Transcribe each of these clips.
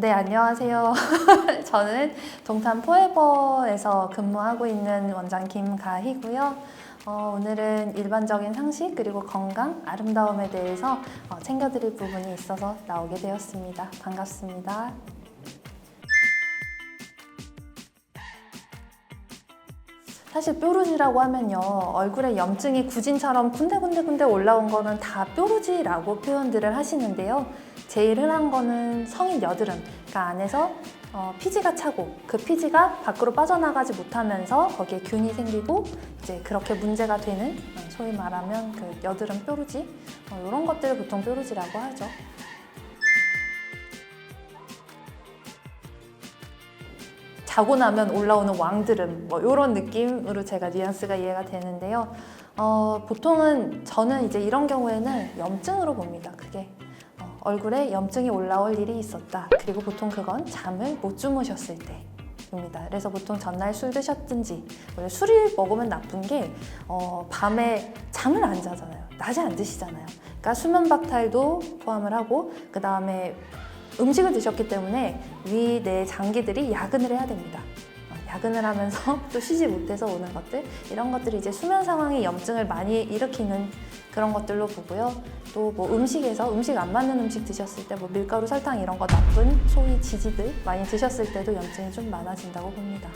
네, 안녕하세요. 저는 동탄 포에버에서 근무하고 있는 원장 김가희고요. 오늘은 일반적인 상식 그리고 건강, 아름다움에 대해서 챙겨드릴 부분이 있어서 나오게 되었습니다. 반갑습니다. 사실 뾰루지라고 하면요, 얼굴에 염증이 구진처럼 군데군데 올라온 거는 다 뾰루지라고 표현들을 하시는데요. 제일 흔한 거는 성인 여드름, 그러니까 안에서 피지가 차고 그 피지가 밖으로 빠져나가지 못하면서 거기에 균이 생기고 이제 그렇게 문제가 되는, 소위 말하면 그 여드름 뾰루지, 이런 것들을 보통 뾰루지라고 하죠. 자고 나면 올라오는 왕드름, 이런 느낌으로 제가 뉘앙스가 이해가 되는데요. 보통은 저는 이제 이런 경우에는 염증으로 봅니다. 그게 얼굴에 염증이 올라올 일이 있었다. 그리고 보통 그건 잠을 못 주무셨을 때입니다. 그래서 보통 전날 술 드셨든지, 원래 술을 먹으면 나쁜 게 밤에 잠을 안 자잖아요. 낮에 안 드시잖아요. 그러니까 수면 박탈도 포함을 하고, 그 다음에 음식을 드셨기 때문에 위, 내 장기들이 야근을 해야 됩니다. 야근을 하면서 또 쉬지 못해서 오는 것들, 이런 것들이 이제 수면 상황에 염증을 많이 일으키는 그런 것들로 보고요. 또 뭐 음식에서 음식 안 맞는 음식 드셨을 때 뭐 밀가루, 설탕 이런 거 나쁜 소위 지지들 많이 드셨을 때도 염증이 좀 많아진다고 봅니다.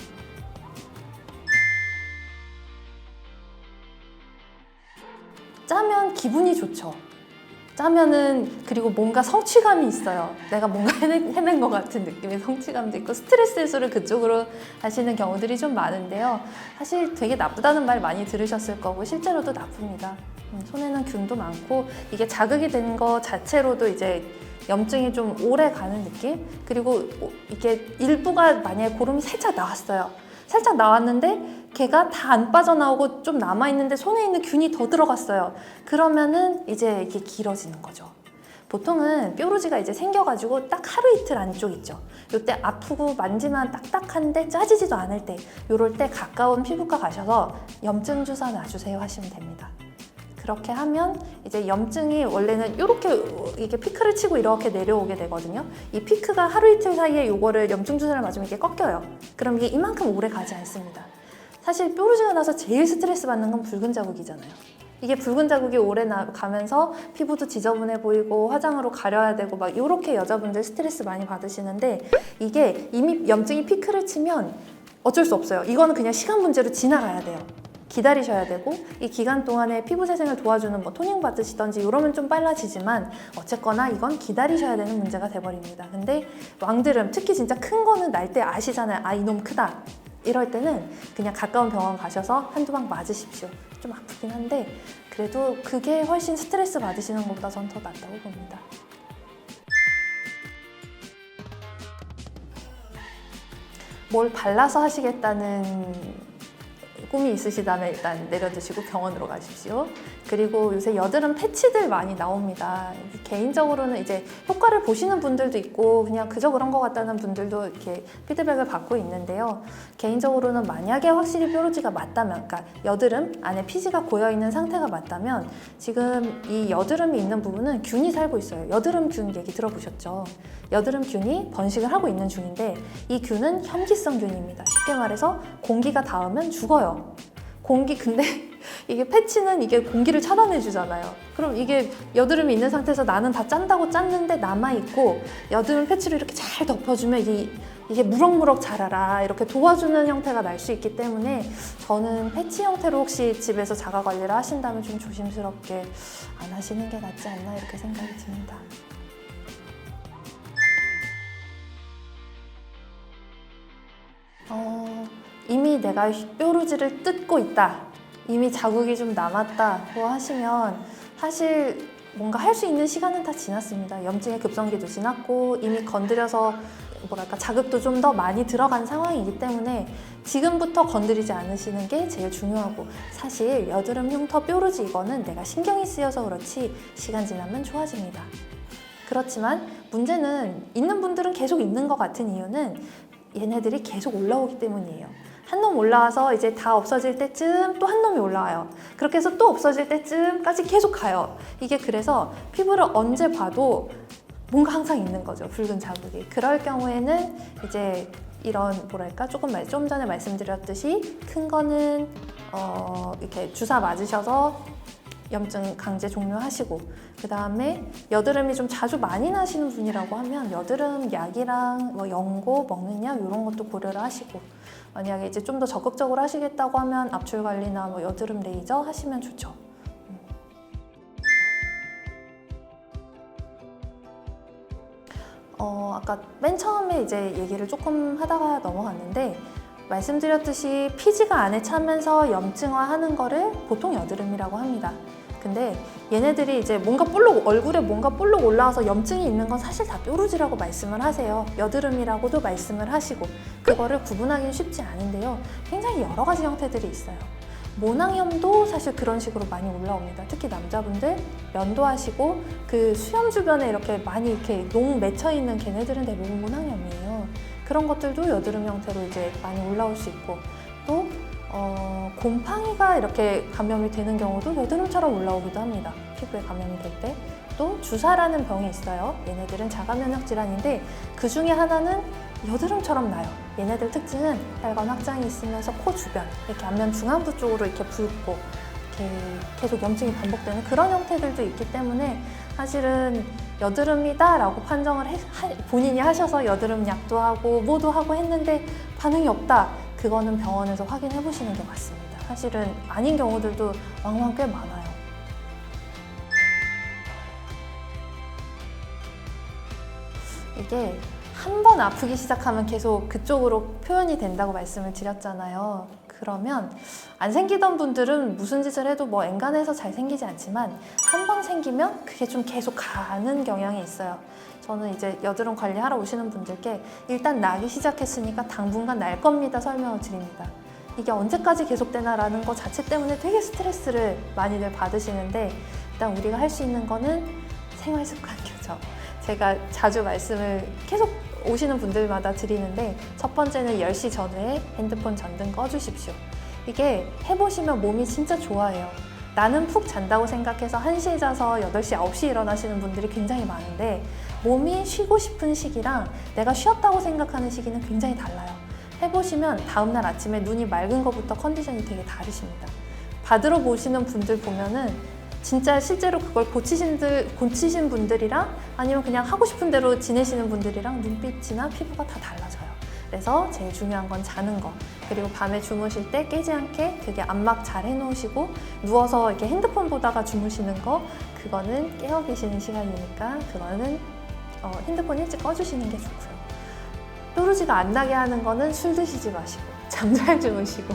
짜면 기분이 좋죠. 짜면은, 그리고 뭔가 성취감이 있어요. 내가 뭔가 해낸 것 같은 느낌의 성취감도 있고, 스트레스 해소를 그쪽으로 하시는 경우들이 좀 많은데요. 사실 되게 나쁘다는 말 많이 들으셨을 거고 실제로도 나쁩니다. 손에는 균도 많고, 이게 자극이 된 거 자체로도 이제 염증이 좀 오래 가는 느낌? 그리고 이게 일부가 만약에 고름이 살짝 나왔어요. 살짝 나왔는데 걔가 다 안 빠져나오고 좀 남아있는데 손에 있는 균이 더 들어갔어요. 그러면은 이제 이게 길어지는 거죠. 보통은 뾰루지가 이제 생겨가지고 딱 하루 이틀 안쪽 있죠. 요때 아프고 만지면 딱딱한데 짜지지도 않을 때, 요럴 때 가까운 피부과 가셔서 염증 주사 놔주세요 하시면 됩니다. 그렇게 하면 이제 염증이 원래는 이렇게 피크를 치고 이렇게 내려오게 되거든요. 이 피크가 하루 이틀 사이에 요거를 염증 주사를 맞으면 이게 꺾여요. 그럼 이게 이만큼 오래 가지 않습니다. 사실 뾰루지가 나서 제일 스트레스 받는 건 붉은 자국이잖아요. 이게 붉은 자국이 오래 가면서 피부도 지저분해 보이고 화장으로 가려야 되고 막 이렇게 여자분들 스트레스 많이 받으시는데, 이게 이미 염증이 피크를 치면 어쩔 수 없어요. 이거는 그냥 시간 문제로 지나가야 돼요. 기다리셔야 되고, 이 기간 동안에 피부 재생을 도와주는 뭐 토닝 받으시던지 이러면 좀 빨라지지만, 어쨌거나 이건 기다리셔야 되는 문제가 돼버립니다. 근데 왕드름, 특히 진짜 큰 거는 날 때 아시잖아요. 아, 이놈 크다. 이럴 때는 그냥 가까운 병원 가셔서 한두 방 맞으십시오. 좀 아프긴 한데 그래도 그게 훨씬 스트레스 받으시는 것보다 전 더 낫다고 봅니다. 뭘 발라서 하시겠다는 꿈이 있으시다면 일단 내려두시고 병원으로 가십시오. 그리고 요새 여드름 패치들 많이 나옵니다. 개인적으로는 이제 효과를 보시는 분들도 있고 그냥 그저 그런 것 같다는 분들도 이렇게 피드백을 받고 있는데요. 개인적으로는 만약에 확실히 뾰루지가 맞다면, 그러니까 여드름 안에 피지가 고여있는 상태가 맞다면, 지금 이 여드름이 있는 부분은 균이 살고 있어요. 여드름 균 얘기 들어보셨죠? 여드름 균이 번식을 하고 있는 중인데, 이 균은 현기성 균입니다. 쉽게 말해서 공기가 닿으면 죽어요. 근데 이게 패치는 이게 공기를 차단해 주잖아요. 그럼 이게 여드름이 있는 상태에서 나는 다 짠다고 짰는데 남아있고, 여드름 패치를 이렇게 잘 덮어주면 이게 무럭무럭 자라라 이렇게 도와주는 형태가 날 수 있기 때문에, 저는 패치 형태로 혹시 집에서 자가 관리를 하신다면 좀 조심스럽게 안 하시는 게 낫지 않나 이렇게 생각이 듭니다. 이미 내가 뾰루지를 뜯고 있다, 이미 자국이 좀 남았다고 하시면 사실 뭔가 할 수 있는 시간은 다 지났습니다. 염증의 급성기도 지났고 이미 건드려서 뭐랄까 자극도 좀 더 많이 들어간 상황이기 때문에 지금부터 건드리지 않으시는 게 제일 중요하고, 사실 여드름 흉터 뾰루지 이거는 내가 신경이 쓰여서 그렇지 시간 지나면 좋아집니다. 그렇지만 문제는 있는 분들은 계속 있는 것 같은 이유는 얘네들이 계속 올라오기 때문이에요. 한 놈 올라와서 이제 다 없어질 때쯤 또 한 놈이 올라와요. 그렇게 해서 또 없어질 때쯤까지 계속 가요. 이게 그래서 피부를 언제 봐도 뭔가 항상 있는 거죠. 붉은 자국이. 그럴 경우에는 이제 이런 뭐랄까 좀 전에 말씀드렸듯이 큰 거는 이렇게 주사 맞으셔서 염증 강제 종료하시고, 그 다음에 여드름이 좀 자주 많이 나시는 분이라고 하면 여드름 약이랑 뭐 연고 먹는 약 이런 것도 고려를 하시고, 만약에 이제 좀 더 적극적으로 하시겠다고 하면 압출 관리나 뭐 여드름 레이저 하시면 좋죠. 아까 맨 처음에 이제 얘기를 조금 하다가 넘어갔는데, 말씀드렸듯이 피지가 안에 차면서 염증화하는 거를 보통 여드름이라고 합니다. 근데 얘네들이 이제 얼굴에 뭔가 볼록 올라와서 염증이 있는 건 사실 다 뾰루지라고 말씀을 하세요. 여드름이라고도 말씀을 하시고, 그거를 구분하기는 쉽지 않은데요. 굉장히 여러 가지 형태들이 있어요. 모낭염도 사실 그런 식으로 많이 올라옵니다. 특히 남자분들 면도하시고 그 수염 주변에 이렇게 많이 이렇게 농 맺혀 있는 걔네들은 대부분 모낭염이에요. 그런 것들도 여드름 형태로 이제 많이 올라올 수 있고, 또 곰팡이가 이렇게 감염이 되는 경우도 여드름처럼 올라오기도 합니다. 피부에 감염이 될 때. 또 주사라는 병이 있어요. 얘네들은 자가면역 질환인데 그 중에 하나는 여드름처럼 나요. 얘네들 특징은 빨간 확장이 있으면서 코 주변, 이렇게 앞면 중안부 쪽으로 이렇게 붉고 이렇게 계속 염증이 반복되는 그런 형태들도 있기 때문에, 사실은 여드름이다라고 판정을 본인이 하셔서 여드름 약도 하고 뭐도 하고 했는데 반응이 없다. 그거는 병원에서 확인해 보시는 게 맞습니다. 사실은 아닌 경우들도 왕왕 꽤 많아요. 이게 한 번 아프기 시작하면 계속 그쪽으로 표현이 된다고 말씀을 드렸잖아요. 그러면 안 생기던 분들은 무슨 짓을 해도 뭐 엔간해서 잘 생기지 않지만, 한 번 생기면 그게 좀 계속 가는 경향이 있어요. 저는 이제 여드름 관리하러 오시는 분들께 일단 나기 시작했으니까 당분간 날 겁니다 설명을 드립니다. 이게 언제까지 계속되나라는 것 자체 때문에 되게 스트레스를 많이들 받으시는데, 일단 우리가 할 수 있는 거는 생활 습관 교정. 제가 자주 말씀을 계속 오시는 분들마다 드리는데, 첫 번째는 10시 전후에 핸드폰 전등 꺼주십시오. 이게 해보시면 몸이 진짜 좋아해요. 나는 푹 잔다고 생각해서 1시에 자서 8시, 9시에 일어나시는 분들이 굉장히 많은데, 몸이 쉬고 싶은 시기랑 내가 쉬었다고 생각하는 시기는 굉장히 달라요. 해보시면 다음날 아침에 눈이 맑은 것부터 컨디션이 되게 다르십니다. 받으러 보시는 분들 보면은 진짜 실제로 그걸 고치신 분들이랑 아니면 그냥 하고 싶은 대로 지내시는 분들이랑 눈빛이나 피부가 다 달라져요. 그래서 제일 중요한 건 자는 거. 그리고 밤에 주무실 때 깨지 않게 되게 안막 잘 해놓으시고, 누워서 이렇게 핸드폰 보다가 주무시는 거, 그거는 깨어 계시는 시간이니까 그거는 핸드폰 일찍 꺼주시는 게 좋고요. 뾰루지가 안 나게 하는 거는 술 드시지 마시고 잠 잘 주무시고,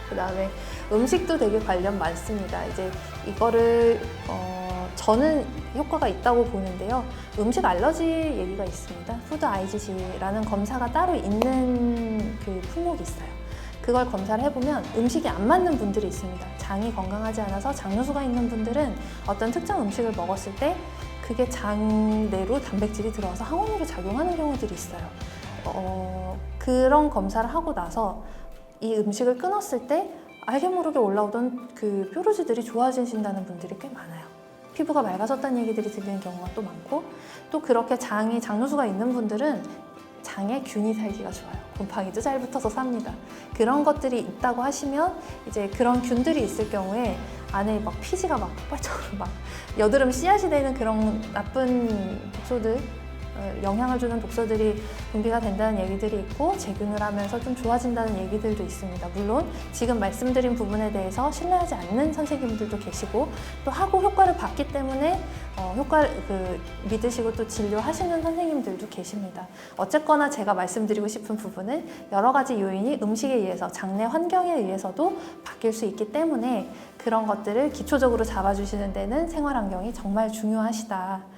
그 다음에 음식도 되게 관련 많습니다. 이제 이거를 저는 효과가 있다고 보는데요. 음식 알러지 얘기가 있습니다. 푸드 IgG라는 검사가 따로 있는 그 품목이 있어요. 그걸 검사를 해보면 음식이 안 맞는 분들이 있습니다. 장이 건강하지 않아서 장누수가 있는 분들은 어떤 특정 음식을 먹었을 때 그게 장 내로 단백질이 들어와서 항원으로 작용하는 경우들이 있어요. 그런 검사를 하고 나서 이 음식을 끊었을 때 알게 모르게 올라오던 그 뾰루지들이 좋아지신다는 분들이 꽤 많아요. 피부가 맑아졌다는 얘기들이 들리는 경우가 또 많고, 또 그렇게 장누수가 있는 분들은 장에 균이 살기가 좋아요. 곰팡이도 잘 붙어서 삽니다. 그런 것들이 있다고 하시면, 이제 그런 균들이 있을 경우에 안에 막 피지가 막 폭발적으로 막 여드름 씨앗이 되는 그런 나쁜 독소들, 영향을 주는 독소들이 분비가 된다는 얘기들이 있고, 재균을 하면서 좀 좋아진다는 얘기들도 있습니다. 물론 지금 말씀드린 부분에 대해서 신뢰하지 않는 선생님들도 계시고, 또 하고 효과를 봤기 때문에 효과를 믿으시고 또 진료하시는 선생님들도 계십니다. 어쨌거나 제가 말씀드리고 싶은 부분은 여러 가지 요인이 음식에 의해서, 장내 환경에 의해서도 바뀔 수 있기 때문에 그런 것들을 기초적으로 잡아주시는 데는 생활 환경이 정말 중요하시다.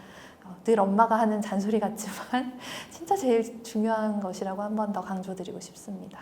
늘 엄마가 하는 잔소리 같지만 진짜 제일 중요한 것이라고 한 번 더 강조드리고 싶습니다.